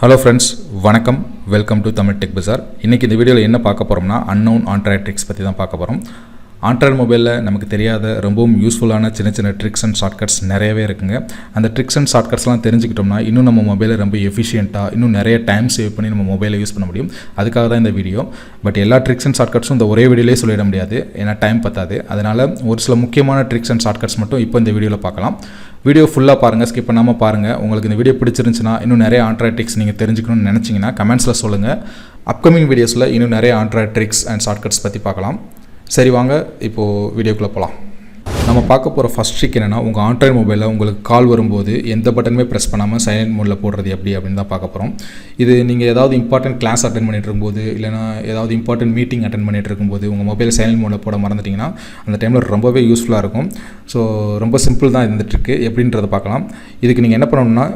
Hello friends, வணக்கம். Welcome to Tamil tech பஜார். இன்னைக்கு இந்த வீடியோவில் என்ன பார்க்க போறோம்னா unknown Androidtricks பற்றி தான் பார்க்க போகிறோம். Android மொபைலில் நமக்கு தெரியாத ரொம்பவும் யூஸ்ஃபுல்லான சின்ன ட்ரிக்ஸ் அண்ட் ஷார்ட்கட்ஸ் நிறையவே இருக்குங்க. அந்த ட்ரிக்ஸ் அண்ட் ஷார்ட்கட்ஸ்லாம் தெரிஞ்சுக்கிட்டோம்னா இன்னும் நம்ம மொபைலை ரொம்ப எஃபிஷியண்ட்டாக இன்னும் நிறைய டைம் சேவ் பண்ணி நம்ம மொபைலை யூஸ் பண்ண முடியும். அதுக்காக தான் இந்த வீடியோ. பட் எல்லா ட்ரிக்ஸ் அண்ட் ஷார்ட்கட்ஸும் இந்த ஒரே வீடியோலேயே சொல்லிட முடியாது, ஏன்னா டைம் பத்தாது. அதனால் ஒரு சில முக்கியமான ட்ரிக்ஸ் அண்ட் ஷார்ட்கட்ஸ் மட்டும் இப்போ இந்த வீடியோவில் பார்க்கலாம். வீடியோ ஃபுல்லாக பாருங்கள், ஸ்கிப் பண்ணாமல் பாருங்கள். உங்களுக்கு இந்த வீடியோ பிடிச்சிருந்துச்சுன்னா இன்னும் நிறைய ஆண்ட்ராய்ட் ட்ரிக்ஸ் நீங்கள் தெரிஞ்சுக்கணும்னு நினச்சிங்கன்னா கமெண்ட்ஸில் சொல்லுங்கள். அப்கமிங் வீடியோஸில் இன்னும் நிறைய ஆண்ட்ராய்ட் ட்ரிக்ஸ் அண்ட் ஷார்ட்கட்ஸ் பற்றி பார்க்கலாம். சரி வாங்க இப்போது வீடியோக்குள்ளே போகலாம். நம்ம பார்க்க போகிற ஃபஸ்ட் ட்ரிக் என்னென்னா, உங்கள் ஆண்ட்ராய்ட் மொபைலில் உங்களுக்கு கால் வரும்போது எந்த பட்டனுமே ப்ரெஸ் பண்ணாமல் சைலண்ட் மோடில் போடுறது எப்படி அப்படின்னு தான் பார்க்க போகிறோம். இது நீங்கள் ஏதாவது இம்பார்ட்டன்ட் கிளாஸ் அட்டென்ட் பண்ணிட்டு இருக்கும்போது, இல்லைனா ஏதாவது இம்பார்ட்டன்ட் மீட்டிங் அட்டென்ட் பண்ணிட்டு இருக்கும்போது உங்கள் மொபைல் சைலண்ட் மோடில் போட மறந்துட்டிங்கன்னா அந்த டைமில் ரொம்பவே யூஸ்ஃபுல்லாக இருக்கும். ஸோ ரொம்ப சிம்பிள் தான் இந்த ட்ரிக்கு, எப்படின்றத பார்க்கலாம். இதுக்கு நீங்கள் என்ன பண்ணணும்னா,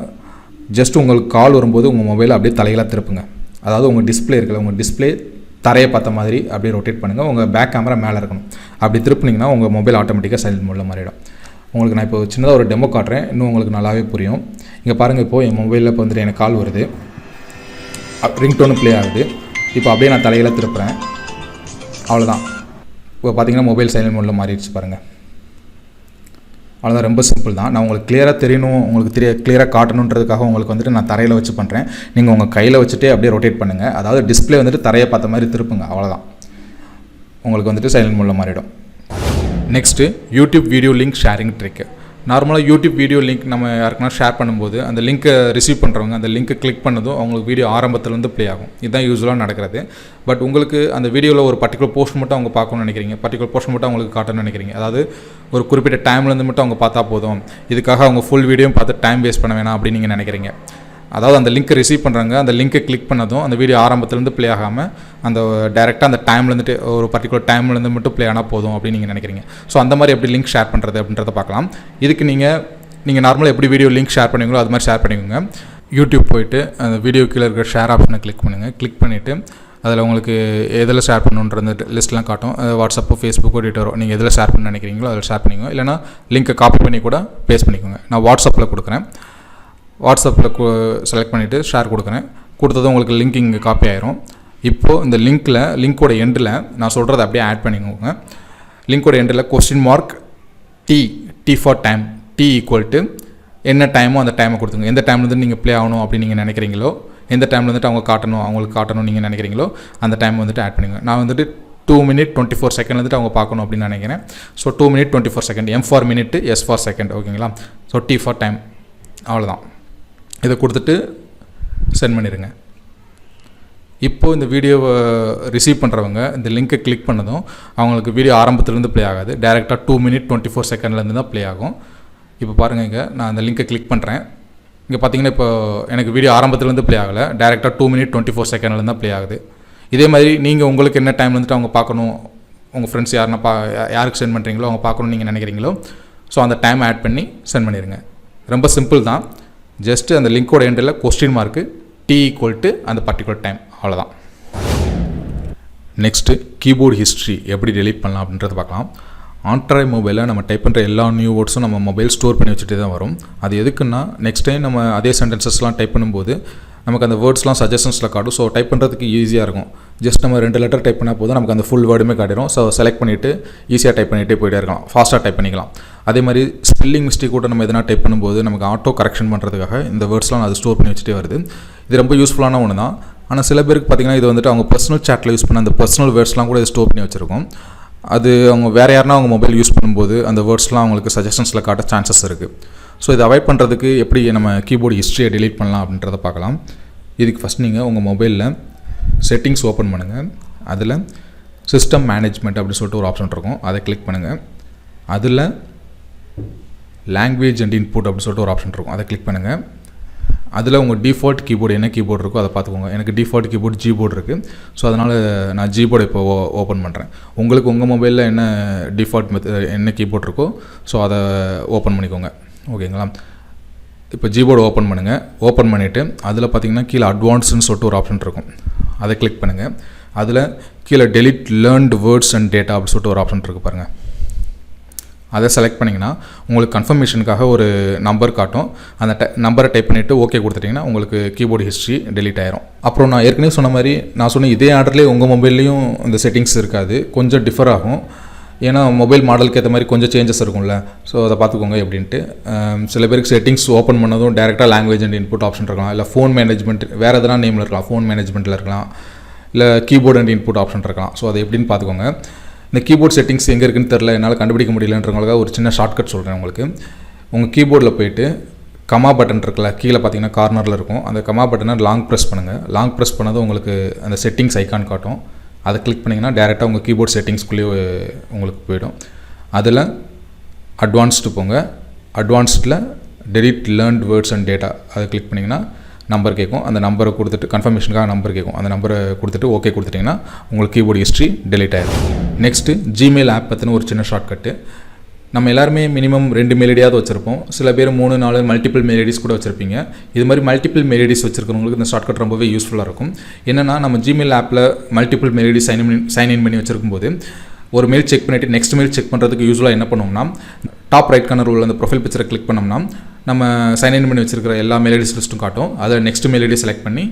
ஜஸ்ட் உங்களுக்கு கால் வரும்போது உங்கள் மொபைலை அப்படியே தலைகளாக திருப்புங்க. அதாவது உங்கள் டிஸ்பிளே இருக்குல்ல, உங்கள் டிஸ்பிளே தரையை பார்த்த மாதிரி அப்படியே ரொட்டேட் பண்ணுங்கள். உங்கள் பேக் கேமரா மேலே இருக்கணும். அப்படி திருப்பினீங்கன்னா உங்கள் மொபைல் ஆட்டோமேட்டிக்காக சைலண்ட் மோடில் மாறிடும். உங்களுக்கு நான் இப்போ சின்னதாக ஒரு டெமோ காட்டுறேன், இன்னும் உங்களுக்கு நல்லாவே புரியும். இங்கே பாருங்கள், இப்போது என் மொபைலில் இப்போ வந்துட்டு எனக்கு கால் வருது, ரிங்டோனு ப்ளே ஆகுது. இப்போ அப்படியே நான் தலையில் திருப்புறேன், அவ்வளோதான். இப்போ பார்த்தீங்கன்னா மொபைல் சைலண்ட் மோடில் மாறிடுச்சு பாருங்கள். அவ்வளோதான், ரொம்ப சிம்பிள் தான். நான் உங்களுக்கு கிளியராக தெரியணும், உங்களுக்கு கிளியராக காட்டணுன்றதுக்காக உங்களுக்கு வந்துட்டு நான் தரையில் வச்சு பண்ணுறேன். நீங்கள் உங்கள் கையில் வச்சுட்டே அப்படியே ரொட்டேட் பண்ணுங்கள். அதாவது டிஸ்பிளே வந்துட்டு தரையை பார்த்த மாதிரி திருப்புங்க, அவ்வளோதான். உங்களுக்கு வந்துட்டு சைலண்ட் மோடில் மாறிடும். Next YouTube video link sharing trick. நார்மலாக யூடியூப் வீடியோ லிங்க் நம்ம யாருக்குன்னா ஷேர் பண்ணும்போது அந்த லிங்க்கை ரிசீவ் பண்ணுறவங்க அந்த லிங்க்கை கிளிக் பண்ணதும் அவங்களுக்கு வீடியோ ஆரம்பத்துலேருந்து ப்ளே ஆகும். இதுதான் யூஸ்வலாக நடக்கிறது. பட் உங்களுக்கு அந்த வீடியோவில் ஒரு பர்டிகுலர் போர்ஷன் மட்டும் அவங்க பார்க்கணும்னு நினைக்கிறீங்க, பர்டிகுலர் போர்ஷன் மட்டும் அவங்களுக்கு காட்டணும்னு நினைக்கிறீங்க. அதாவது ஒரு குறிப்பிட்ட டைம்லேருந்து மட்டும் அவங்க பார்த்தா போதும், இதுக்காக அவங்க ஃபுல் வீடியோ பார்த்து டைம் வேஸ்ட் பண்ண வேணாம் அப்படின்னு நீங்கள் நினைக்கிறீங்க. அதாவது அந்த லிங்க்கை ரிசீவ் பண்ணுறாங்க, அந்த லிங்க்கை கிளிக் பண்ணதும் அந்த வீடியோ ஆரம்பத்துலேருந்து ப்ளே ஆகாமல் அந்த டேரெக்டாக அந்த டைம்லேருந்துட்டு ஒரு பர்டிகுலர் டைம்லேருந்து மட்டும் ப்ளே ஆனால் போதும் அப்படின்னு நீங்கள் நினைக்கிறீங்க. ஸோ அந்த மாதிரி எப்படி லிங்க் ஷேர் பண்ணுறது அப்படின்றத பார்க்கலாம். இதுக்கு நீங்கள் நார்மலாக எப்படி வீடியோ லிங்க் ஷேர் பண்ணுவீங்களோ அது மாதிரி ஷேர் பண்ணிக்கோங்க. யூடியூப் போய்ட்டு அந்த வீடியோ கீழே இருக்கிற ஷேர் ஆப்ஷனை கிளிக் பண்ணுங்கள். கிளிக் பண்ணிவிட்டு அதில் உங்களுக்கு எதில் ஷேர் பண்ணணுன்ற அந்த லிஸ்ட்லாம் காட்டும். வாட்ஸ்அப்போ, ஃபேஸ்புக்கோ, ட்விட்டரோ நீங்கள் எதில் ஷேர் பண்ண நினைக்கிறீங்களோ அதில் ஷேர் பண்ணிக்கோங்க. இல்லைனா லிங்க்கை காப்பி பண்ணி கூட பேஸ்ட் பண்ணிக்கோங்க. நான் வாட்ஸ்அப்பில் கொடுக்குறேன். வாட்ஸ்அப்பில் செலக்ட் பண்ணிவிட்டு ஷேர் கொடுக்குறேன். கொடுத்ததும் உங்களுக்கு லிங்க் இங்கே காப்பி ஆயிரும். இப்போது இந்த லிங்க்கோட எண்டில் நான் சொல்கிறத அப்படியே ஆட் பண்ணிக்கோங்க. லிங்க்கோட எண்டில் T for time, T equal to என்ன டைமோ அந்த டைமை கொடுத்துங்க. எந்த டைம்லேருந்து நீங்கள் ப்ளே ஆகணும் அப்படின்னு நீங்கள் நினைக்கிறீங்களோ, எந்த டைம்லேருந்துட்டு அவங்களுக்கு காட்டணும் நீங்கள் நினைக்கிறீங்களோ அந்த டைம் வந்துட்டு ஆட் பண்ணிங்க. நான் வந்துட்டு 2 minutes 24 seconds வந்துட்டு அவங்க பார்க்கணும் அப்படின்னு நினைக்கிறேன். So 2 minutes 24 seconds, M for minute, S for second, ஓகேங்களா? ஸோ டி ஃபார் டைம், அவ்வளோதான். இதை கொடுத்துட்டு சென்ட் பண்ணிடுங்க. இப்போது இந்த வீடியோவை ரிசீவ் பண்ணுறவங்க இந்த லிங்க்கை கிளிக் பண்ணதும் அவங்களுக்கு வீடியோ ஆரம்பத்துலேருந்து ப்ளே ஆகாது, டேரெக்டாக 2 minutes 24 seconds தான் ப்ளே ஆகும். இப்போ பாருங்கள், இங்கே நான் அந்த லிங்க்கை கிளிக் பண்ணுறேன். இங்கே பார்த்தீங்கன்னா இப்போ எனக்கு வீடியோ ஆரம்பத்துலேருந்து ப்ளே ஆகலை, டேரெக்டாக 2 minutes 24 seconds தான் ப்ளே ஆகுது. இதே மாதிரி நீங்கள் உங்களுக்கு என்ன டைம் வந்துட்டு அவங்க பார்க்கணும், உங்கள் ஃப்ரெண்ட்ஸ் யாருக்கு சென்ட் பண்ணுறீங்களோ அவங்க பார்க்கணுன்னு நீங்கள் நினைக்கிறீங்களோ, ஸோ அந்த டைம் ஆட் பண்ணி சென்ட் பண்ணிடுங்க. ரொம்ப சிம்பிள் தான். ஜஸ்ட்டு அந்த லிங்க்கோட எண்டில் question mark, T equal to அந்த பர்டிகுலர் டைம், அவ்வளோதான். நெக்ஸ்ட்டு கீபோர்டு ஹிஸ்ட்ரி எப்படி டெலீட் பண்ணலாம் அப்படின்றத பார்க்கலாம். ஆண்ட்ராய்ட் மொபைலில் நம்ம டைப் பண்ணுற எல்லா நியூ வேர்ட்ஸும் நம்ம மொபைல் ஸ்டோர் பண்ணி வச்சுட்டு தான் வரும். அது எதுக்குன்னா, நெக்ஸ்ட் டைம் நம்ம அதே சென்டென்சஸ்லாம் டைப் பண்ணும்போது நமக்கு அந்த வேர்ட்ஸ்லாம் சஜஷன்ஸில் காட்டும். ஸோ டைப் பண்ணுறதுக்கு ஈஸியாக இருக்கும். ஜஸ்ட் நம்ம 2 letter டைப் பண்ணால் போதும், நமக்கு அந்த ஃபுல் வேர்டுமே காட்டிடும். ஸோ செலக்ட் பண்ணிவிட்டு ஈஸியாக டைப் பண்ணிகிட்டே போயிட்டே இருக்கலாம், ஃபாஸ்ட்டாக டைப் பண்ணிக்கலாம். அதே மாதிரி ஸ்பெல்லிங் மிஸ்டேக் கூட நம்ம எதனா டைப் பண்ணும்போது நமக்கு ஆட்டோ கரெக்ஷன் பண்ணுறதுக்காக இந்த வேர்ட்ஸ்லாம் அது ஸ்டோர் பண்ணி வச்சுட்டே வருது. இது ரொம்ப யூஸ்ஃபுல்லான ஒன்று தான். ஆனால் சில பேருக்கு பார்த்திங்கன்னா இது வந்துட்டு அவங்க பர்சனல் சாட்டில் யூஸ் பண்ண அந்த பர்சனல் வேர்ட்ஸ்லாம் கூட ஸ்டோர் பண்ணி வச்சுருக்கோம். அது அவங்க வேறு யாருனா அவங்க மொபைல் யூஸ் பண்ணும்போது அந்த வேர்ட்ஸ்லாம் அவங்களுக்கு சஜஷன்ஸில் காட்ட சான்சஸ் இருக்குது. ஸோ இதை அவாய்ட் பண்ணுறதுக்கு எப்படி நம்ம கீபோர்டு ஹிஸ்ட்ரியை டெலீட் பண்ணலாம் அப்படின்றத பார்க்கலாம். இதுக்கு ஃபஸ்ட் நீங்கள் உங்கள் மொபைலில் செட்டிங்ஸ் ஓப்பன் பண்ணுங்கள். அதில் சிஸ்டம் மேனேஜ்மெண்ட் அப்படின்னு சொல்லிட்டு ஒரு ஆப்ஷன் இருக்கும், அதை கிளிக் பண்ணுங்கள். அதில் லாங்குவேஜ் அண்ட் இன்புட் அப்படின்னு சொல்லிட்டு ஒரு ஆப்ஷன் இருக்கும், அதை கிளிக் பண்ணுங்கள். அதில் உங்கள் டிஃபால்ட் கீபோர்டு என்ன கீபோர்டு இருக்கோ அதை பார்த்துக்கோங்க. எனக்கு டிஃபால்ட் கீபோர்டு ஜிபோர்டு இருக்குது. ஸோ அதனால் நான் ஜிபோர்டு இப்போ ஓப்பன் பண்ணுறேன். உங்களுக்கு உங்கள் மொபைலில் என்ன டிஃபால்ட் என்ன கீபோர்டு இருக்கோ ஸோ அதை ஓப்பன் பண்ணிக்கோங்க, ஓகேங்களா? இப்போ ஜிபோர்டு ஓப்பன் பண்ணுங்கள். ஓப்பன் பண்ணிவிட்டு அதில் பார்த்தீங்கன்னா கீழே அட்வான்ஸ்ன்னு சொல்லிட்டு ஒரு ஆப்ஷன் இருக்கும், அதை கிளிக் பண்ணுங்கள். அதில் கீழே delete learned words and data அப்படின்னு சொல்லிட்டு ஒரு ஆப்ஷன் இருக்குது பாருங்கள், அதை செலக்ட் பண்ணிங்கன்னா உங்களுக்கு கன்ஃபர்மேஷனுக்காக ஒரு நம்பர் காட்டும். அந்த நம்பரை டைப் பண்ணிவிட்டு ஓகே கொடுத்துட்டிங்கன்னா உங்களுக்கு கீபோர்டு ஹிஸ்ட்ரி டெலீட் ஆயிரும். அப்புறம் நான் ஏற்கனவே சொன்ன மாதிரி நான் சொன்ன இதே ஆர்டர்லேயே உங்கள் மொபைல்லையும் இந்த செட்டிங்ஸ் இருக்காது, கொஞ்சம் டிஃபர் ஆகும். ஏன்னா மொபைல் மாடலுக்கு ஏற்ற மாதிரி கொஞ்சம் சேஞ்சஸ் இருக்கும்ல, ஸோ அதை பார்த்துக்கோங்க எப்படின்ட்டு. சில பேருக்கு செட்டிங்ஸ் ஓப்பன் பண்ணதும் டேரெக்டாக லாங்குவேஜ் அண்ட் இன்புட் ஆப்ஷன் இருக்கலாம், இல்லை ஃபோன் மேனேஜ்மெண்ட் வேறு எதனா நேமில் இருக்கலாம், ஃபோன் மேனேஜ்மெண்ட்டில் இருக்கலாம், இல்லை கீபோர்டு அண்ட் இன்புட் ஆப்ஷன் இருக்கலாம். ஸோ அது எப்படின்னு பார்த்துக்கோங்க. இந்த கீபோர்ட் செட்டிங்ஸ் எங்கே இருக்குன்னு தெரில, என்னால் கண்டுபிடிக்க முடியலன்றவங்களுக்காக ஒரு சின்ன ஷார்ட்கட் சொல்கிறேன் உங்களுக்கு. உங்கள் கீபோர்டில் போய்ட்டு கமா பட்டன் இருக்குல்ல, கீழே பார்த்தீங்கன்னா கார்னரில் இருக்கும், அந்த கமா பட்டனை லாங் ப்ரெஸ் பண்ணுங்கள். லாங் ப்ரெஸ் பண்ணதும் உங்களுக்கு அந்த செட்டிங்ஸ் ஐக்கான் காட்டும். அதை கிளிக் பண்ணிங்கன்னா டேரெக்டாக உங்கள் கீபோர்ட் செட்டிங்ஸ்குள்ளேயே உங்களுக்கு போய்டும். அதில் அட்வான்ஸ்டு போங்க. அட்வான்ஸ்டில் delete learned words and data அதை கிளிக் பண்ணிங்கன்னா நம்பர் கேட்கும். அந்த நம்பரை கொடுத்துட்டு கன்ஃபர்மேஷனுக்காக நம்பர் கேட்கும். அந்த நம்பரை கொடுத்துட்டு ஓகே கொடுத்துட்டிங்கன்னா உங்களுக்கு கீபோர்டு ஹிஸ்ட்ரி டெலிட் ஆகிடும். நெக்ஸ்ட்டு ஜிமெயில் ஆப் பற்றின ஒரு சின்ன ஷார்ட்கட்டு. நம்ம எல்லாருமே மினிமம் 2 மெயில் ஐடியாவது வச்சுருப்போம். சில பேர் 3-4 மல்டிபிள் மெயில் ஐடிஸ் கூட வச்சுருப்பீங்க. இது மாதிரி மல்டிபிள் மெயில் ஐடிஸ் வச்சுருக்கிறவங்களுக்கு இந்த ஷார்ட்கட் ரொம்பவே யூஸ்ஃபுல்லாக இருக்கும். என்னென்னா நம்ம ஜிமெயில் ஆப்பில் மல்டிபிள் மெயில் ஐடி சைன்இன் பண்ணி வச்சுருக்கும்போது ஒரு மெயில் செக் பண்ணிவிட்டு நெக்ஸ்ட் மெயில் செக் பண்ணுறதுக்கு யூஸ்வலாக என்ன பண்ணுவோம்னா, டாப் ரைட் கார்னர் உள்ள அந்த ப்ரொஃபைல் பிக்சரை கிளிக் பண்ணோம்னா நம்ம சைன்இன் பண்ணி வச்சுருக்கிற எல்லா மெயில் ஐடிஸ் லிஸ்ட்டும் காட்டும். அதை நெக்ஸ்ட் மெயில் ஐடி செலக்ட் பண்ணி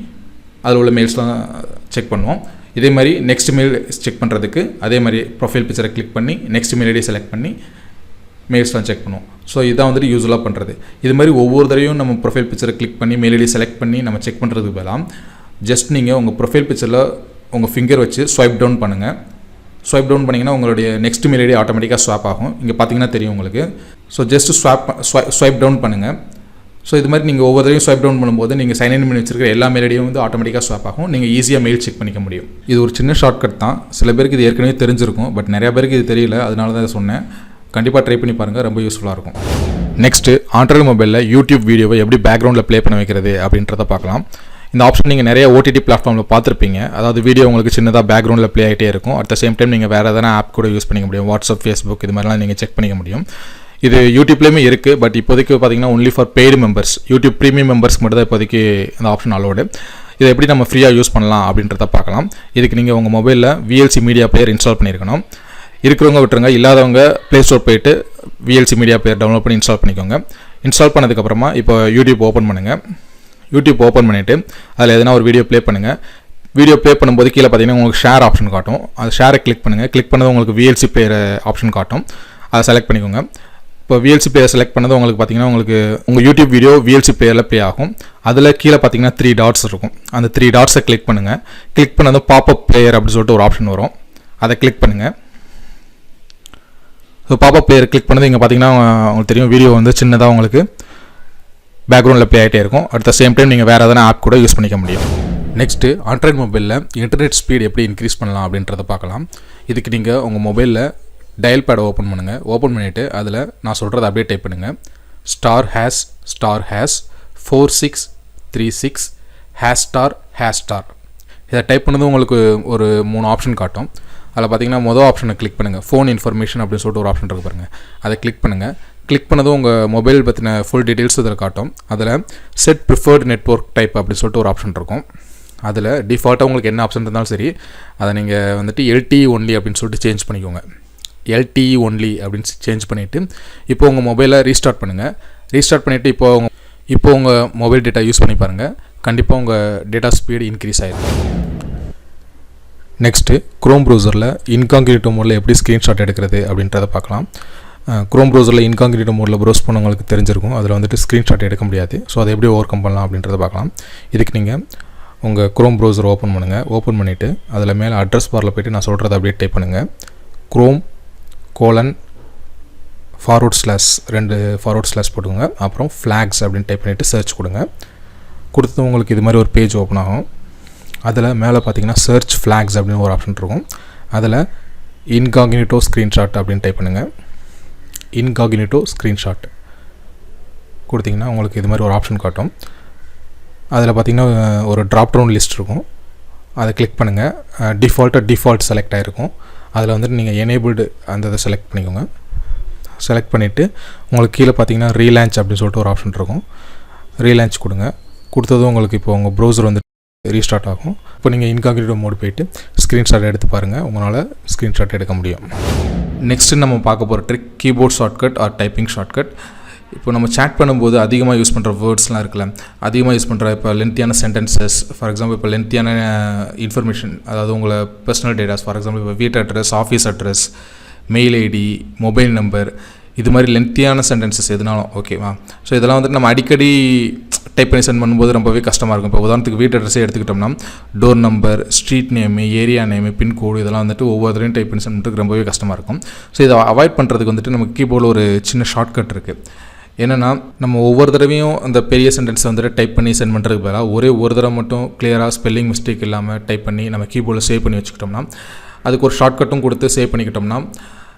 அதில் உள்ள மெயில்ஸ்லாம் செக் பண்ணுவோம். இதே மாதிரி நெக்ஸ்ட் மெயில் செக் பண்ணுறதுக்கு அதே மாதிரி ப்ரொஃபைல் பிக்சரை கிளிக் பண்ணி நெக்ஸ்ட் மெயில் ஐடி செலக்ட் பண்ணி மெயில்ஸ்லாம் செக் பண்ணுவோம். ஸோ இதான் வந்துட்டு யூஸ்வலாக பண்ணுறது. இது மாதிரி ஒவ்வொரு தடவையும் நம்ம ப்ரொஃபைல் பிக்சரை கிளிக் பண்ணி மெயில் ஐடி செலக்ட் பண்ணி நம்ம செக் பண்ணுறதுக்கு பதிலாக ஜஸ்ட் நீங்கள் உங்கள் ப்ரொஃபைல் பிக்சரில் உங்கள் ஃபிங்கர் வச்சு ஸ்வைப் டவுன் பண்ணுங்கள். ஸ்வைப் டவுன் பண்ணிங்கன்னா உங்களுடைய நெக்ஸ்ட் மெயில் ஐடி ஆட்டோமேட்டிக்காக ஸ்வாப் ஆகும். இங்கே பார்த்தீங்கன்னா தெரியும் உங்களுக்கு. ஸோ ஜஸ்ட் ஸ்வைப் டவுன் பண்ணுங்கள். ஸோ இது மாதிரி நீங்கள் ஒவ்வொரு தடவையும் ஸ்வைப் டவுன் பண்ணும்போது நீங்கள் சைன்இன் பண்ணி வச்சிருக்கிற எல்லா மெயில் ஐடியும் வந்து ஆட்டோமேட்டிக்காக ஸ்வாப் ஆகும். நீங்கள் ஈஸியாக மெயில் செக் பண்ணிக்க முடியும். இது ஒரு சின்ன ஷார்ட்கட் தான். சில பேருக்கு இது ஏற்கனவே தெரிஞ்சிருக்கும், பட் நிறையா பேருக்கு இது தெரியல, அதனால தான் சொன்னேன். கண்டிப்பாக ட்ரை பண்ணி பாருங்கள், ரொம்ப யூஸ்ஃபுல்லாக இருக்கும். நெக்ஸ்ட்டு ஆண்ட்ராய்டு மொபைலில் யூடியூப் வீடியோவை எப்படி பேக்ரவுண்டில் ப்ளே பண்ண வைக்கிறது அப்படின்றத பார்க்கலாம். இந்த ஆப்ஷன் நீங்கள் நிறைய ஓடிடி பிளாட்ஃபார்மில் பார்த்துருப்பீங்க. அதாவது வீடியோ உங்களுக்கு சின்னதாக பேக்ரவுண்டில் ப்ளே ஆகிட்டே இருக்கும். அட் த சேம் டைம் நீங்கள் வேறு எதனா ஆப் கூட யூஸ் பண்ணிக்க முடியும். வாட்ஸ்அப், ஃபேஸ்புக் இது மாதிரிலாம் நீங்கள் செக் பண்ணிக்க முடியும். இது யூடியூப்லேயுமே இருக்குது, பட் இப்போதைக்கு பார்த்தீங்கன்னா only for paid members, YouTube premium மெம்பர்ஸ்க்கு மட்டும் தான் இப்போதைக்கு இந்த ஆப்ஷன் அலோடு. இதை எப்படி நம்ம ஃப்ரீயாக யூஸ் பண்ணலாம் அப்படின்றத பார்க்கலாம். இதுக்கு நீங்கள் உங்கள் மொபைலில் விஎல்சி மீடியா பிளேயர் இன்ஸ்டால் பண்ணியிருக்கணும். இருக்கிறவங்க விட்டுருங்க, இல்லாதவங்க ப்ளே ஸ்டோர் போய்ட்டு விஎல்சி மீடியா பிளேயர் டவுன்லோட் பண்ணி இன்ஸ்டால் பண்ணிக்கோங்க. இன்ஸ்டால் பண்ணதுக்கப்புறமா இப்போ யூடியூப் ஓப்பன் பண்ணுங்கள். யூடியூப் ஓப்பன் பண்ணிவிட்டு அதில் எதனா ஒரு வீடியோ ப்ளே பண்ணுங்கள். வீடியோ ப்ளே பண்ணும்போது கீழே பார்த்தீங்கன்னா உங்களுக்கு ஷேர் ஆப்ஷன் காட்டும். அது ஷேரை கிளிக் பண்ணுங்கள். கிளிக் பண்ணது உங்களுக்கு விஎல்சி பிளேயர் ஆப்ஷன் காட்டும். அதை செலக்ட் பண்ணிக்கோங்க. இப்போ விஎல்சி பிளேயர் செலக்ட் பண்ணது உங்களுக்கு பார்த்தீங்கன்னா உங்களுக்கு உங்கள் யூடியூப் வீடியோ விஎல்சி பிளேயரில் ப்ளே ஆகும். அதில் கீழே பார்த்தீங்கன்னா 3 டாட்ஸ் இருக்கும். அந்த 3 டாட்ஸை கிளிக் பண்ணுங்கள். கிளிக் பண்ணதும் பாப்அப் பிளேயர் அப்படின்னு சொல்லிட்டு ஒரு ஆப்ஷன் வரும். அதை கிளிக் பண்ணுங்கள். ஸோ பாப்அப் பிளேயர் கிளிக் பண்ணது இங்கே பார்த்தீங்கன்னா உங்களுக்கு தெரியும், வீடியோ வந்து சின்னதாக உங்களுக்கு பேக்ரவுண்டில் ப்ளே ஆகிட்டே இருக்கும். அட் த சேம் டைம் நீங்கள் வேறு எதனா ஆப் கூட யூஸ் பண்ணிக்க முடியும். நெக்ஸ்ட்டு ஆண்ட்ராய்டு மொபைலில் இன்டர்நெட் ஸ்பீட் எப்படி இன்க்ரீஸ் பண்ணலாம் அப்படின்றத பார்க்கலாம். இதுக்கு நீங்கள் உங்கள் மொபைலில் டயல் பேடை ஓப்பன் பண்ணுங்கள். ஓப்பன் பண்ணிவிட்டு அதில் நான் சொல்கிறத அப்படியே டைப் பண்ணுங்கள். *#*#4636 ##*#. இதை டைப் பண்ணது உங்களுக்கு ஒரு 3 ஆப்ஷன் காட்டும். அதில் பார்த்தீங்கன்னா மொதல் ஆப்ஷனை கிளிக் பண்ணுங்கள். ஃபோன் இன்ஃபர்மேஷன் அப்படின்னு சொல்லிட்டு ஒரு ஆப்ஷன் இருக்குது பாருங்கள். அதை கிளிக் பண்ணுங்கள். கிளிக் பண்ணதும் உங்கள் மொபைல் பற்றின ஃபுல் டீட்டெயில்ஸ் இதில் காட்டும். அதில் செட் ப்ரிஃபர்டு நெட்வொர்க் டைப் அப்படின்னு சொல்லிட்டு ஒரு ஆப்ஷன் இருக்கும். அதில் டிஃபால்ட்டாக உங்களுக்கு என்ன ஆப்ஷன் இருந்தாலும் சரி, அதை நீங்கள் வந்துட்டு LTE ஒன்லி அப்படின்னு சொல்லிட்டு சேஞ்ச் பண்ணிக்கோங்க. LTE ஒன்லி அப்படின்னு சேஞ்ச் பண்ணிவிட்டு இப்போ உங்கள் மொபைலை ரீஸ்டார்ட் பண்ணுங்கள். ரீஸ்டார்ட் பண்ணிவிட்டு இப்போ உங்கள் மொபைல் டேட்டா யூஸ் பண்ணி பாருங்கள். கண்டிப்பாக உங்கள் டேட்டா ஸ்பீடு இன்க்ரீஸ் ஆகிடும். நெக்ஸ்ட்டு குரோம் ப்ரௌசரில் இன்காக்னிட்டோ மோடில் எப்படி ஸ்க்ரீன்ஷாட் எடுக்கிறது அப்படின்றத பார்க்கலாம். குரோம் ப்ரௌசரில் இன்காக்னிட்டோ மோடில் ப்ரௌஸ் பண்ணவங்களுக்கு தெரிஞ்சிருக்கும். அதில் வந்துட்டு ஸ்க்ரீன்ஷாட் எடுக்க முடியாது. ஸோ அதை எப்படி ஓவர் கம் பண்ணலாம் அப்படின்றத பார்க்கலாம். இதுக்கு நீங்கள் உங்கள் குரோம் ப்ரௌசர் ஓப்பன் பண்ணுங்கள். ஓப்பன் பண்ணிவிட்டு அதில் மேலே அட்ரஸ் பாரில் போய்ட்டு நான் சொல்கிறத அப்படியே டைப் பண்ணுங்கள். /2 போட்டுக்கோங்க. அப்புறம் ஃப்ளாக்ஸ் அப்படின்னு டைப் பண்ணிவிட்டு சர்ச் கொடுங்க. கொடுத்து உங்களுக்கு இது மாதிரி ஒரு பேஜ் ஓப்பன் ஆகும். அதில் மேலே பார்த்தீங்கன்னா சர்ச் ஃப்ளாக்ஸ் அப்படின்னு ஒரு ஆப்ஷன் இருக்கும். அதில் இன்காக்னிட்டோ ஸ்க்ரீன்ஷாட் அப்படின்னு டைப் பண்ணுங்கள். இன்காக்னிட்டோ ஸ்க்ரீன்ஷாட் கொடுத்திங்கன்னா உங்களுக்கு இது மாதிரி ஒரு ஆப்ஷன் காட்டும். அதில் பார்த்தீங்கன்னா ஒரு ட்ராப் டவுன் லிஸ்ட் இருக்கும். அதை கிளிக் பண்ணுங்கள். டிஃபால்ட் செலக்ட் ஆகிருக்கும். அதில் வந்துட்டு நீங்கள் எனேபிள்டு அந்த இதை செலக்ட் பண்ணிக்கோங்க. செலக்ட் பண்ணிவிட்டு உங்களுக்கு கீழே பார்த்தீங்கன்னா ரீலான்ச் அப்படின்னு சொல்லிட்டு ஒரு ஆப்ஷன் இருக்கும். ரீலான்ச் கொடுங்க. கொடுத்ததும் உங்களுக்கு இப்போ உங்கள் ப்ரௌசர் வந்து ரீஸ்டார்ட் ஆகும். இப்போ நீங்கள் இன்காக்னிட்டோ மோட் போய்ட்டு ஸ்க்ரீன்ஷாட் எடுத்து பாருங்கள். உங்களால் ஸ்க்ரீன்ஷாட் எடுக்க முடியும். நெக்ஸ்ட்டு நம்ம பார்க்க போகிற trick keyboard shortcut or typing shortcut. இப்போ நம்ம சேட் பண்ணும்போது அதிகமாக யூஸ் பண்ணுற வேர்ட்ஸ்லாம் இருக்குல்ல, அதிகமாக யூஸ் பண்ணுற இப்போ லென்த்தியான சென்டென்சஸ், ஃபார் எக்ஸாம்பிள் இப்போ லென்த்தியான இன்ஃபர்மேஷன், அதாவது உங்களை பர்சனல் டேட்டாஸ், ஃபார் எக்ஸாம்பிள் இப்போ வீட்டு address, office address, mail ID, mobile number, இது மாதிரி லென்த்தியான சென்டென்சஸ் எதுனாலும் ஓகேவா. ஸோ இதெல்லாம் வந்துட்டு நம்ம அடிக்கடி டைப் பண்ணி சென்ட் பண்ணும்போது ரொம்பவே கஷ்டமாக இருக்கும். இப்போ உதாரணத்துக்கு வீட்டு அட்ரஸே எடுத்துக்கிட்டோம்னா door number, street name, area name, pincode, இதெல்லாம் வந்துட்டு ஒவ்வொருத்தரையும் டைப் பண்ணி சென்ட் பண்ணுறதுக்கு ரொம்பவே கஷ்டமாக இருக்கும். ஸோ இதை அவாய்ட் பண்ணுறதுக்கு வந்துட்டு நமக்கு கீபோர்டில் ஒரு சின்ன ஷார்ட்கட் இருக்குது. என்னென்னா, நம்ம ஒவ்வொரு தடவையும் அந்த பெரிய சென்டென்ஸை வந்துட்டு டைப் பண்ணி சென்ட் பண்ணுறதுக்கு பதிலாக ஒரே ஒரு தடவை மட்டும் கிளியராக ஸ்பெல்லிங் மிஸ்டேக் இல்லாமல் டைப் பண்ணி நம்ம கீபோர்டில் சேவ் பண்ணி வச்சுக்கிட்டோம்னா, அதுக்கு ஒரு ஷார்ட்கட்டும் கொடுத்து சேவ் பண்ணிக்கிட்டோம்னா,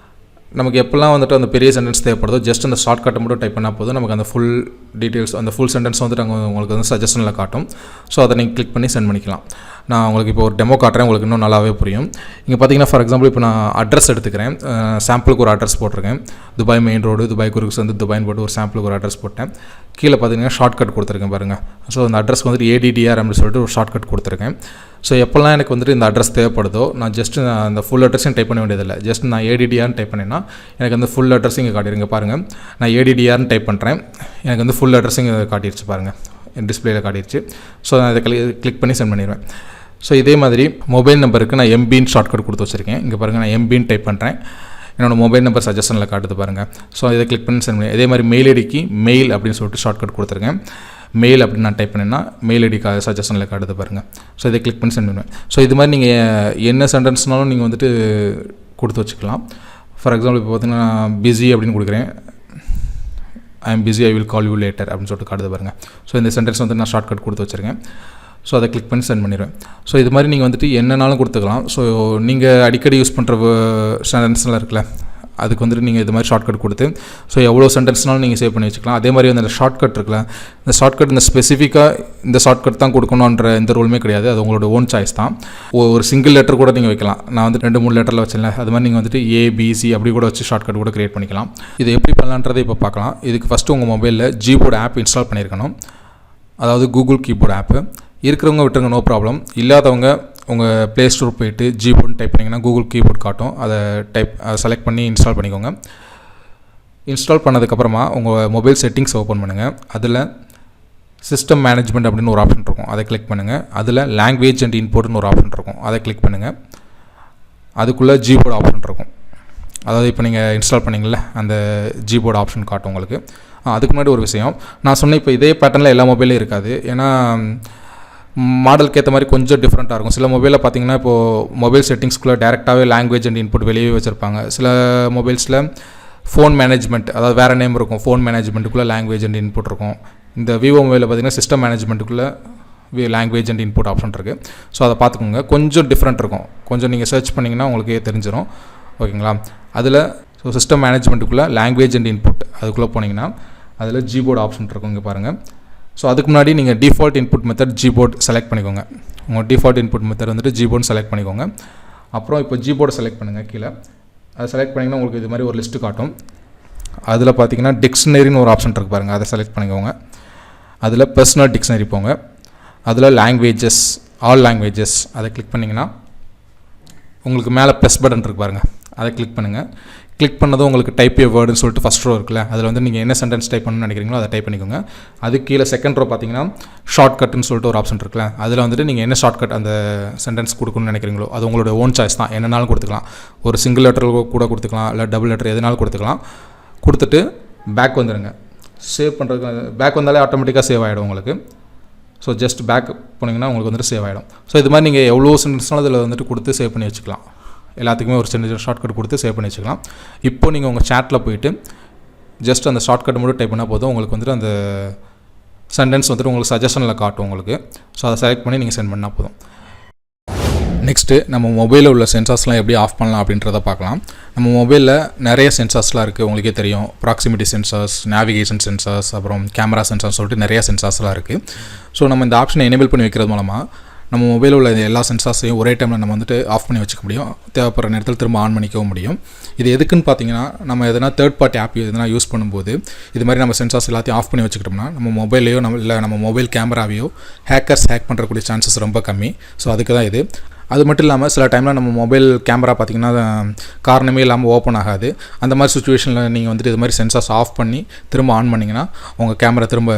நமக்கு எப்போல்லாம் வந்துட்டு அந்த பெரிய சென்டென்ஸ் தேவைப்படுதோ ஜஸ்ட் அந்த ஷார்ட்கட்டை மட்டும் டைப் பண்ணால் போதும், நமக்கு அந்த ஃபுல் டீட்டெயில்ஸ், அந்த ஃபுல் சென்டென்ஸ் வந்துட்டு அங்கே உங்களுக்கு வந்து சஜஷனில் காட்டும். ஸோ அதை நீங்கள் கிளிக் பண்ணி சென்ட் பண்ணிக்கலாம். நான் உங்களுக்கு இப்போ ஒரு டெமோ காட்டுறேன், உங்களுக்கு இன்னும் நல்லாவே புரியும். இங்கே பார்த்தீங்கன்னா ஃபார் எக்ஸாம்பிள் இப்போ நான் அட்ரஸ் எடுத்துக்கிறேன், சாம்பிளுக்கு ஒரு அட்ரஸ் போட்டிருக்கேன். துபாய் மெயின் ரோடு, துபாய் குறுக்கு வந்து துபாய்னு போட்டு ஒரு சாம்பிளுக்கு ஒரு அட்ரஸ் போட்டேன். கீழே பார்த்தீங்கன்னா ஷார்ட்கட் கொடுத்துருக்கேன் பாருங்கள். ஸோ அந்த அட்ரஸ்க்கு வந்துட்டு ADDR அப்படின்னு சொல்லிட்டு ஒரு ஷார்ட்கட் கொடுத்துருக்கேன். ஸோ எப்போல்லாம் எனக்கு வந்துட்டு இந்த அட்ரஸ் தேவைப்படுதோ நான் ஜஸ்ட்டு அந்த ஃபுல் அட்ரஸையும் டைப் பண்ண வேண்டியதில்லை. ஜஸ்ட் நான் ADDRன்னு டைப் பண்ணினா எனக்கு அந்த ஃபுல் அட்ரஸ் இங்கே காட்டிடுங்க பாருங்கள். நான் ADDRன்னு டைப் பண்ணுறேன், எனக்கு வந்து ஃபுல் அட்ரஸ் இங்கே காட்டிடுச்சு பாருங்கள், டிஸ்பிளேயில் காட்டிடுச்சு. ஸோ நான் இதை கிளிக் பண்ணி சென்ட் பண்ணிடுவேன். ஸோ இதே மாதிரி மொபைல் நம்பருக்கு நான் MBன்னு ஷார்ட்கட் கொடுத்து வச்சுருக்கேன். இங்கே பாருங்கள், நான் MBன்னு டைப் பண்ணுறேன், என்னோடய மொபைல் நம்பர் சஜஷனில் காட்டுது பாருங்கள். ஸோ இதை கிளிக் பண்ணி சென்ட் பண்ணி, இதே மாதிரி மெயில் ஐடிக்கு மெயில் அப்படின்னு சொல்லிட்டு ஷார்ட்கட் கொடுத்துருக்கேன். மெயில் அப்படின்னு நான் டைப் பண்ணினா மெயில் ஐடி சஜஷனில் காட்டுது பாருங்கள். ஸோ இதை கிளிக் பண்ணி சென்ட் பண்ணுவேன். ஸோ இது மாதிரி நீங்கள் என்ன சென்டென்ஸ்னாலும் நீங்கள் வந்துட்டு கொடுத்து வச்சுக்கலாம். ஃபார் எக்ஸாம்பிள் இப்போ பார்த்தீங்கன்னா பிஸி அப்படின்னு கொடுக்குறேன், I am busy, I will call you later அப்படின்னு சொல்லிட்டு காட்டுது பாருங்கள். ஸோ இந்த சென்டென்ஸ் வந்து நான் ஷார்ட்கட் கொடுத்து வச்சுருக்கேன். ஸோ அதை கிளிக் பண்ணி சென்ட் பண்ணிடுவேன். ஸோ இது மாதிரி நீங்கள் வந்துட்டு என்னன்னாலும் கொடுத்துக்கலாம். ஸோ நீங்கள் அடிக்கடி யூஸ் பண்ணுற சென்டென்ஸ்லாம் இருக்குல்ல, அதுக்கு வந்துட்டு நீங்கள் இது மாதிரி ஷார்ட்கட் கொடுத்து ஸோ எவ்வளோ சென்டென்ஸ்னாலும் நீங்கள் சேவ் பண்ணி வச்சுக்கலாம். அதே மாதிரி அந்த ஷார்ட்கட் இருக்குல்ல, இந்த ஷார்ட்கட் இந்த ஸ்பெசிஃபிக்காக இந்த ஷார்ட்கட் தான் கொடுக்கணுன்ற எந்த ரூலுமே கிடையாது. அது உங்களோட ஓன் சாய்ஸ் தான். ஒரு சிங்கிள் லெட்டர் கூட நீங்கள் வைக்கலாம். நான் வந்து 2-3 லெட்டரில் வச்சிடல, அது மாதிரி நீங்கள் வந்துட்டு ABC அப்படி கூட வச்சு ஷார்ட்கட் கூட க்ரியேட் பண்ணிக்கலாம். இது எப்படி பண்ணலான்றதை இப்போ பார்க்கலாம். இதுக்கு ஃபஸ்ட்டு உங்கள் மொபைலில் ஜிபோர்ட் ஆப் இன்ஸ்டால் பண்ணியிருக்கணும், அதாவது கூகுள் கீபோர்ட் ஆப்பு. இருக்கிறவங்க விட்டுருங்க, நோ ப்ராப்ளம். இல்லாதவங்க உங்கள் ப்ளே ஸ்டோர் போய்ட்டு ஜிபோர்ட்னு டைப் பண்ணிங்கன்னா கூகுள் கீபோர்ட் காட்டும். அதை செலக்ட் பண்ணி இன்ஸ்டால் பண்ணிக்கோங்க. இன்ஸ்டால் பண்ணதுக்கப்புறமா உங்கள் மொபைல் செட்டிங்ஸ் ஓப்பன் பண்ணுங்கள். அதில் சிஸ்டம் மேனேஜ்மெண்ட் அப்படின்னு ஒரு ஆப்ஷன் இருக்கும், அதை கிளிக் பண்ணுங்கள். அதில் லாங்குவேஜ் அண்ட் இன்போர்ட்னு ஒரு ஆப்ஷன் இருக்கும், அதை கிளிக் பண்ணுங்கள். அதுக்குள்ளே ஜிபோர்ட் ஆப்ஷன் இருக்கும், அதாவது இப்போ நீங்கள் இன்ஸ்டால் பண்ணிங்கள அந்த ஜிபோர்ட் ஆப்ஷன் காட்டும் உங்களுக்கு. அதுக்கு முன்னாடி ஒரு விஷயம் நான் சொன்னேன், இப்போ இதே பேட்டர்னில் எல்லா மொபைலும் இருக்காது. ஏன்னா மாடலுக்கு ஏற்ற மாதிரி கொஞ்சம் டிஃப்ரெண்ட்டாக இருக்கும். சில மொபைலில் பார்த்தீங்கன்னா இப்போது மொபைல் செட்டிங்ஸ்குள்ளே டேரெக்டாகவே லாங்குவேஜ் அண்ட் இன்புட் வெளியே வச்சுருப்பாங்க. சில மொபைல்ஸில் ஃபோன் மேனேஜ்மெண்ட், அதாவது வேறு நேம் இருக்கும், ஃபோன் மேனேஜ்மெண்ட்டுக்குள்ளே லாங்குவேஜ் அண்ட் இன்புட் இருக்கும். இந்த விவோ மொபைலில் பார்த்தீங்கன்னா சிஸ்டம் மேனேஜ்மெண்ட்டுக்குள்ளே லாங்குவேஜ் அண்ட் இன்புட் ஆப்ஷன் இருக்குது. ஸோ அதை பார்த்துக்கோங்க, கொஞ்சம் டிஃப்ரெண்ட் இருக்கும். கொஞ்சம் நீங்கள் சர்ச் பண்ணிங்கன்னா உங்களுக்கே தெரிஞ்சிடும், ஓகேங்களா. அதில் ஸோ சிஸ்டம் மேனேஜ்மெண்ட்டுக்குள்ளே லாங்குவேஜ் அண்ட் இன்புட் அதுக்குள்ளே போனீங்கன்னா அதில் ஜிபோர்ட் ஆப்ஷன் இருக்கும், இங்கே பாருங்கள். ஸோ அதுக்கு முன்னாடி நீங்கள் default input method Gboard select பண்ணிக்கோங்க. உங்கள் டிஃபால்ட் இன்புட் மெத்தட் வந்துட்டு ஜிபோர்ட் செலக்ட் பண்ணிக்கோங்க. அப்புறம் இப்போ ஜிபோர்டை செலக்ட் பண்ணுங்கள். கீழே அதை செலக்ட் பண்ணிங்கன்னா உங்களுக்கு இது மாதிரி ஒரு லிஸ்ட்டு காட்டும். அதில் பார்த்தீங்கன்னா டிக்ஷனரின்னு ஒரு ஆப்ஷன் இருக்குது பாருங்கள், அதை செலக்ட் பண்ணிக்கோங்க. அதில் பர்சனல் டிக்ஷனரி போங்க. அதில் லாங்குவேஜஸ், ஆல் லாங்குவேஜஸ் அதை கிளிக் பண்ணிங்கன்னா உங்களுக்கு மேலே ப்ளஸ் பட்டன் இருக்குது பாருங்கள், அதை கிளிக் பண்ணுங்கள். கிளிக் பண்ணதும் உங்களுக்கு டைப் ஏ வேர்டுன்னு சொல்லிட்டு ஃபஸ்ட் ரோ இருக்குல்ல, அதில் வந்து நீங்கள் என்ன சென்டென்ஸ் டைப் பண்ணணும்னு நினைக்கிறீங்களோ அதை டைப் பண்ணிக்கோங்க. அது கீழே செகண்ட் ரோ பார்த்தீங்கன்னா ஷார்ட்கட்னு சொல்லிட்டு ஒரு ஆப்ஷன் இருக்குல்ல, அதில் வந்துட்டு நீங்கள் என்ன ஷார்ட்கட் அந்த சென்டென்ஸ் கொடுக்கணும்னு நினைக்கிறீங்களோ அது உங்களோட ஓன் சாய்ஸ் தான், என்னன்னாலும் கொடுத்துக்கலாம். ஒரு சிங்கிள் லெட்டர் கூட கொடுத்துக்கலாம், இல்லை டபுள் லெட்டர் எதுனாலும் கொடுத்துக்கலாம். கொடுத்துட்டு பேக் வந்துடுங்க. சேவ் பண்ணுறதுக்கு பேக் வந்தாலே ஆட்டோமேட்டிக்காக சேவ் ஆகிடும் உங்களுக்கு. ஸோ ஜஸ்ட் பேக் போனீங்கன்னா உங்களுக்கு வந்துட்டு சேவ் ஆகிடும். ஸோ இது மாதிரி நீங்கள் எவ்வளோ சென்டென்ஸ்னாலும் அதில் வந்துட்டு கொடுத்து சேவ் பண்ணி வச்சுக்கலாம். எல்லாத்துக்குமே ஒரு சின்ன ஷார்ட்கட் கொடுத்து சேவ் பண்ணி வச்சுக்கலாம். இப்போ நீங்கள் உங்கள் சேட்டில் போய்ட்டு ஜஸ்ட் அந்த ஷார்ட்கட் மட்டும் டைப் பண்ணால் போதும், உங்களுக்கு வந்துட்டு அந்த சென்டென்ஸ் வந்துட்டு உங்களுக்கு சஜஷனில் காட்டும் உங்களுக்கு. ஸோ அதை செலக்ட் பண்ணி நீங்கள் சென்ட் பண்ணால் போதும். நெக்ஸ்ட்டு நம்ம மொபைலில் உள்ள சென்சார்ஸ்லாம் எப்படி ஆஃப் பண்ணலாம் அப்படின்றத பார்க்கலாம். நம்ம மொபைலில் நிறைய சென்சார்ஸ்லாம் இருக்குது, உங்களுக்கே தெரியும். ப்ராக்சிமிட்டி சென்சார்ஸ், நேவிகேஷன் சென்சார்ஸ், அப்புறம் கேமரா சென்சார்ஸ் சொல்லிட்டு நிறைய சென்சார்ஸ்லாம் இருக்குது. ஸோ நம்ம இந்த ஆப்ஷனை எனேபிள் பண்ணி வைக்கிறது மூலமாக நம்ம மொபைலில் உள்ள எல்லா சென்சார்ஸையும் ஒரே டைமில் நம்ம வந்துட்டு ஆஃப் பண்ணி வச்சுக்க முடியும். தேவைப்படுற நேரத்தில் திரும்ப ஆன் பண்ணிக்கவும் முடியும். இது எதுக்குன்னு பார்த்தீங்கன்னா, நம்ம எதனா தேர்ட் பார்ட்டி ஆப் எதனா யூஸ் பண்ணும்போது இது மாதிரி நம்ம சென்சார்ஸ் எல்லாத்தையும் ஆஃப் பண்ணி வச்சுக்கிட்டோம்னா நம்ம மொபைலையோ இல்லை நம்ம மொபைல் கேமராவையோ ஹேக்கர்ஸ் ஹேக் பண்ணுறக்கூடிய சான்சஸ் ரொம்ப கம்மி. ஸோ அதுக்கு தான் இது. அது மட்டும் இல்லாமல் சில டைமில் நம்ம மொபைல் கேமரா பார்த்திங்கன்னா காரணமே இல்லாமல் ஓப்பன் ஆகாது. அந்த மாதிரி சுச்சுவேஷனில் நீங்கள் வந்துட்டு இது மாதிரி சென்சார்ஸ் ஆஃப் பண்ணி திரும்ப ஆன் பண்ணிங்கன்னா உங்கள் கேமரா திரும்ப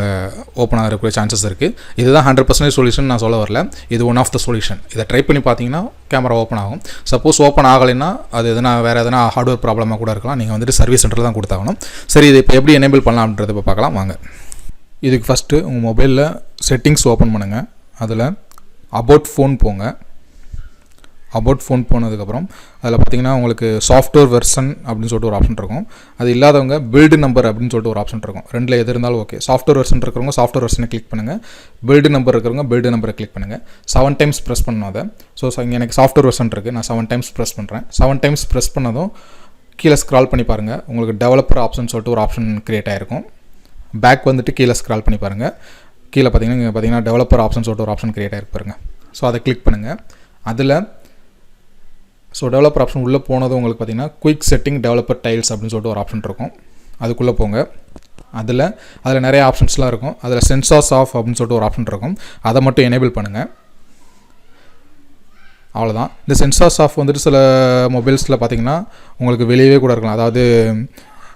ஓப்பன் ஆகிறதுக்கு சான்சஸ் இருக்குது. இதுதான் 100% சொல்யூஷன் நான் சொல்ல வரல, இது ஒன் ஆஃப் த சொல்யூஷன். இதை ட்ரை பண்ணி பார்த்தீங்கன்னா கேமரா ஓப்பன் ஆகும். சப்போஸ் ஓப்பன் ஆகலைன்னா அது வேறு எதனா ஹார்ட்வேர் ப்ராப்ளமாக கூட இருக்கலாம். நீங்கள் வந்துட்டு சர்வீஸ் சென்டரில் தான் கொடுத்தாகணும். சரி, இது இப்போ எப்படி எனேபிள் பண்ணலாம் அப்படின்றத இப்போ பார்க்கலாம் வாங்க. இதுக்கு ஃபஸ்ட்டு உங்கள் மொபைலில் செட்டிங்ஸ் ஓப்பன் பண்ணுங்கள். அதில் அபவுட் ஃபோன் போங்க. அபவுட் ஃபோன் போனதுக்கப்புறம் அதில் பார்த்தீங்கன்னா உங்களுக்கு சாஃப்ட்வேர் வெர்ஷன் அப்படின்னு சொல்லிட்டு ஒரு ஆப்ஷன் இருக்கும். அது இல்லாதவங்க பில்டு நம்பர் அப்படின்னு சொல்லிட்டு ஒரு ஆப்ஷன் இருக்கும். ரெண்டில் எது இருந்தாலும் ஓகே. சாஃப்ட்வேர் வெர்ஷன் இருக்கிறவங்க சாஃப்ட்வேர் வெர்ஷனை கிளிக் பண்ணுங்கள். பில்டு நம்பர் இருக்கிறவங்க பில்டு நம்பரை கிளிக் பண்ணுங்கள். 7 டைம்ஸ் ப்ரெஸ் பண்ணணும் அதை. ஸோ இங்கே எனக்கு சாஃப்ட்வேர் வெர்ஷன் இருக்குது, நான் 7 டைம்ஸ் ப்ரெஸ் பண்ணுறேன். 7 டைம்ஸ் ப்ரெஸ் பண்ணதும் கீழே ஸ்க்ரால் பண்ணி பாருங்கள். உங்களுக்கு டெவலப்பர் ஆப்ஷன் சொல்லிட்டு ஒரு ஆப்ஷன் க்ரியேட் ஆகிருக்கும். பேக் வந்துட்டு கீழே ஸ்க்ரால் பண்ணி பாருங்கள். கீழே பார்த்தீங்கன்னா டெவலப்பர் ஆப்ஷன் சொல்லிட்டு ஒரு ஆப்ஷன் க்ரியேட் ஆகிருக்கு பாருங்கள். ஸோ அதை கிளிக் பண்ணுங்கள். அதில் டெவலப்பர் ஆப்ஷன் உள்ளே போனதும் உங்களுக்கு பார்த்தீங்கன்னா குயிக் செட்டிங் டெவலப்பர் டைல்ஸ் அப்படின்னு சொல்லிட்டு ஒரு ஆப்ஷன் இருக்கும். அதுக்குள்ளே போங்க. அதில் நிறைய ஆப்ஷன்ஸ்லாம் இருக்கும். அதில் சென்சார்ஸ் ஆஃப் அப்படின்னு சொல்லிட்டு ஒரு ஆப்ஷன் இருக்கும். அதை மட்டும் எனேபிள் பண்ணுங்கள். அவ்வளோதான். இந்த சென்சார்ஸ் ஆஃப் வந்துட்டு சில மொபைல்ஸில் பார்த்தீங்கன்னா உங்களுக்கு வெளியவே கூட இருக்கலாம். அதாவது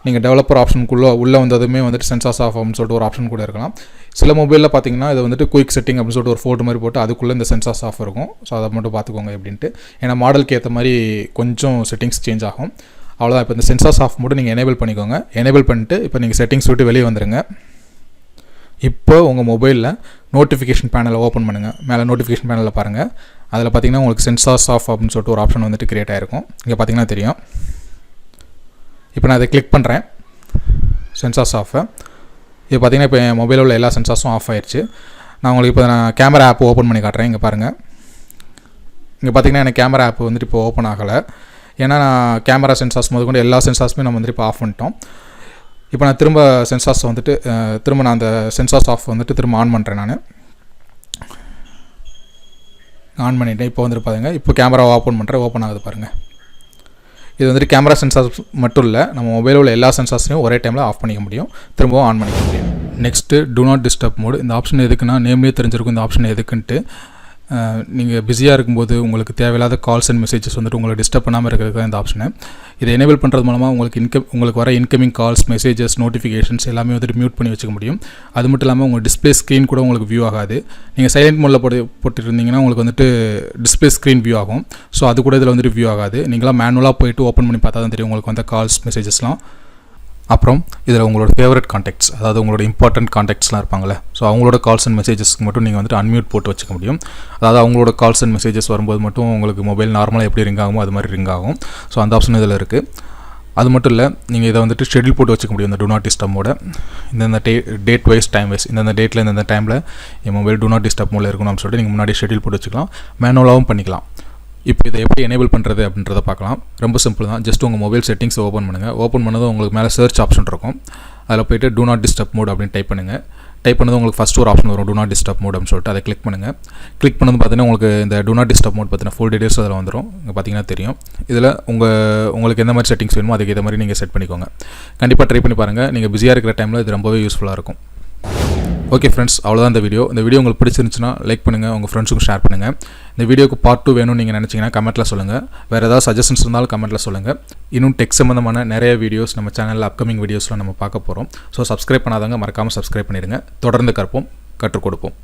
நீங்கள் டெவலப்பர் ஆப்ஷனுக்குள்ளே உள்ளே வந்ததுமே வந்துட்டு சென்சார்ஸ் ஆஃப் அப்படின்னு சொல்லிட்டு ஒரு ஆப்ஷன் கூட இருக்கலாம். சில மொபைலில் பார்த்தீங்கன்னா இது வந்துட்டு குயிக் செட்டிங் அப்படின்னு சொல்லிட்டு ஒரு ஃபோட்டோ மாதிரி போட்டு அதுக்குள்ளே இந்த சென்சார்ஸ் ஆஃப் இருக்கும். ஸோ அதை மட்டும் பார்த்துக்கோங்க எப்படின்ட்டு. ஏன்னா மாடலுக்கு ஏற்ற மாதிரி கொஞ்சம் செட்டிங்ஸ் சேஞ்ச் ஆகும். அவ்வளோதான். இப்போ இந்த சென்சார்ஸ் ஆஃப் மட்டும் நீங்கள் எனேபிள் பண்ணிக்கோங்க. எனேபிள் பண்ணிட்டு இப்போ நீங்கள் செட்டிங்ஸ் விட்டு வெளியே வந்துடுங்க. இப்போ உங்கள் மொபைலில் நோட்டிஃபிகேஷன் பேனலை ஓப்பன் பண்ணுங்கள். மேலே நோட்டிஃபிகேஷன் பேனலில் பாருங்கள். அதில் பார்த்தீங்கன்னா உங்களுக்கு சென்சார்ஸ் ஆஃப் அப்படின்னு சொல்லிட்டு ஒரு ஆப்ஷன் வந்துட்டு க்ரியேட் ஆகிருக்கும். இங்கே பார்த்தீங்கன்னா தெரியும். இப்போ நான் அதை கிளிக் பண்ணுறேன், சென்சார்ஸ் ஆஃபை. இது பார்த்தீங்கன்னா இப்போ என் மொபைலில் உள்ள எல்லா சென்சார்ஸும் ஆஃப் ஆயிடுச்சு. நான் உங்களுக்கு இப்போ கேமரா ஆப் ஓப்பன் பண்ணி காட்டுறேன். இங்கே பாருங்கள். இங்கே பார்த்தீங்கன்னா எனக்கு கேமரா ஆப் வந்துட்டு இப்போ ஓப்பன் ஆகலை. ஏன்னா நான் கேமரா சென்சார்ஸ் முதற்கொண்டு எல்லா சென்சார்ஸுமே நம்ம வந்துட்டு இப்போ ஆஃப் பண்ணிட்டோம். இப்போ நான் திரும்ப சென்சார்ஸ் வந்துட்டு நான் அந்த சென்சார்ஸ் ஆஃப் வந்துட்டு திரும்ப ஆன் பண்ணுறேன். நான் ஆன் பண்ணிட்டேன். இப்போ வந்துட்டு பாருங்கள், இப்போ கேமராவை ஓப்பன் பண்ணுறேன். ஓப்பன் ஆகுது பாருங்கள். இது வந்துட்டு கேமரா சென்சார்ஸ் மட்டும் இல்லை, நம்ம மொபைலில் உள்ள எல்லா சென்சார்ஸையும் ஒரே டைமில் ஆஃப் பண்ணிக்க முடியும், திரும்பவும் ஆன் பண்ணிக்க முடியும். Next do not disturb mode. இந்த ஆப்ஷன் எதுக்குன்னா நேம்லேயே தெரிஞ்சிருக்கும் இந்த ஆப்ஷன் எதுக்குன்ட்டு. நீங்கள் பிஸியாக இருக்கும்போது உங்களுக்கு தேவையில்லாத கால்ஸ் அண்ட் மெசேஜஸ் வந்துட்டு உங்களை டிஸ்டர்ப் பண்ணாமல் இருக்கிறது தான் இந்த ஆப்ஷனை. இதை எனேபிள் பண்ணுறது மூலமாக உங்களுக்கு வர இன்கமிங் கால்ஸ், மெசேஜஸ், நோட்டிஃபிகேஷன்ஸ் எல்லாமே வந்துட்டு மியூட் பண்ணி வச்சுக்க முடியும். அது மட்டும் இல்லாமல் உங்கள் டிஸ்பிளே ஸ்க்ரீன் கூட உங்களுக்கு வியூ ஆகாது. நீங்கள் சைலண்ட் மோடில் போட்டுருந்தீங்கன்னா உங்களுக்கு வந்துட்டு டிஸ்பிளே ஸ்க்ரீன் வியூ ஆகும். ஸோ அது கூட இதில் வந்துட்டு வியூ ஆகாது. நீங்களாம் மேனுவலாக போய்ட்டு ஓப்பன் பண்ணி பார்த்தா தான் தெரியும் உங்களுக்கு வந்து கால்ஸ், மெசேஜஸ்லாம். அப்புறம் இதில் உங்களோட ஃபேவரட் கான்டாக்ட்ஸ், அதாவது உங்களோட இம்பார்ட்டன்ட் கான்டாக்ட்ஸ்லாம் இருப்பாங்களே, ஸோ அவங்களோட கால்ஸ் அண்ட் மெசேஜஸ்க்கு மட்டும் நீங்கள் வந்துட்டு அன்மியூட் போட்டு வச்சுக்க முடியும். அதாவது அவங்களோட கால்ஸ் அண்ட் மெசேஜஸ் வரும்போது மட்டும் உங்களுக்கு மொபைல் நார்மலாக எப்படி ரிங் ஆகுமோ அது மாதிரி ரிங் ஆகும். ஸோ அந்த ஆப்ஷன் இதில் இருக்குது. அது மட்டும் இல்லை, நீங்கள் இதை வந்துட்டு ஷெட்யூல் போட்டு வச்சுக்க முடியும். இந்த டூ நாட் டிஸ்டர்போட இந்த டேட் வைஸ், டைம் வைஸ், இந்த டேட்டில் இந்த டைமில் என் மொபைல் டூ நாட் டிஸ்டர்ப் மோடில் இருக்கணும்னு சொல்லிட்டு நீங்கள் முன்னாடி ஷெட்யூல் போட்டு வச்சுக்கலாம். மேனுவலாகவும் பண்ணிக்கலாம். இப்போ இதை எப்படி எனேபிள் பண்ணுறது அப்படின்றத பார்க்கலாம். ரொம்ப சிம்பிள் தான். ஜஸ்ட் உங்கள் மொபைல் செட்டிங்ஸை ஓப்பன் பண்ணுங்கள். ஓப்பன் பண்ணதும் உங்களுக்கு மேலே சர்ச் ஆப்ஷன் இருக்கும். அதில் போய்ட்டு டூ நாட் டிஸ்டர்ப் மோட் அப்படின்னு டைப் பண்ணுங்கள். டைப் பண்ணது உங்களுக்கு ஃபஸ்ட் ஒரு ஆப்ஷன் வரும், டூ நாட் டிஸ்டர்ப் மோட் அப்படின்னு சொல்லிட்டு. அதை கிளிக் பண்ணுங்கள். கிளிக் பண்ணது பார்த்தீங்கன்னா உங்களுக்கு இந்த டூ நாட் டிஸ்டர்ப் மோட் பற்றின ஃபுல் டீடைல்ஸ் அதில் வந்துடும். இங்கே பார்த்தீங்கன்னா தெரியும். இதில் உங்களுக்கு எந்த மாதிரி செட்டிங்ஸ் வேணுமோ அதுக்கு ஏற்ற மாதிரி நீங்கள் செட் பண்ணிக்கோங்க. கண்டிப்பாக ட்ரை பண்ணி பாருங்கள். நீங்கள் பிஸியாக இருக்கிற டைமில் இது ரொம்பவே யூஸ்ஃபுல்லாக இருக்கும். ஓகே ஃப்ரெண்ட்ஸ், அவ்வளோதான் இந்த வீடியோ உங்களுக்கு பிடிச்சிருந்துச்சுன்னா லைக் பண்ணுங்கள், உங்கள் ஃப்ரெண்ட்ஸுக்கும் ஷேர் பண்ணுங்கள். இந்த வீடியோக்கு பார்ட் 2 வேணும்னு நீங்கள் நினச்சிங்கன்னா கமெண்ட்டில் சொல்லுங்கள். வேறு ஏதாவது சஜஷன்ஸ் இருந்தாலும் கமெண்ட்டில் சொல்லுங்கள். இன்னும் டெக் சம்மந்தமான நிறைய வீடியோஸ் நம்ம சேனலில் அப்கமிங் வீடியோஸில் நம்ம பார்க்க போகிறோம். ஸோ சப்ஸ்கிரைப் பண்ணாதவங்க மறக்காமல் சப்ஸ்கிரைப் பண்ணிடுங்க. தொடர்ந்து கற்போம், கற்றுக் கொடுப்போம்.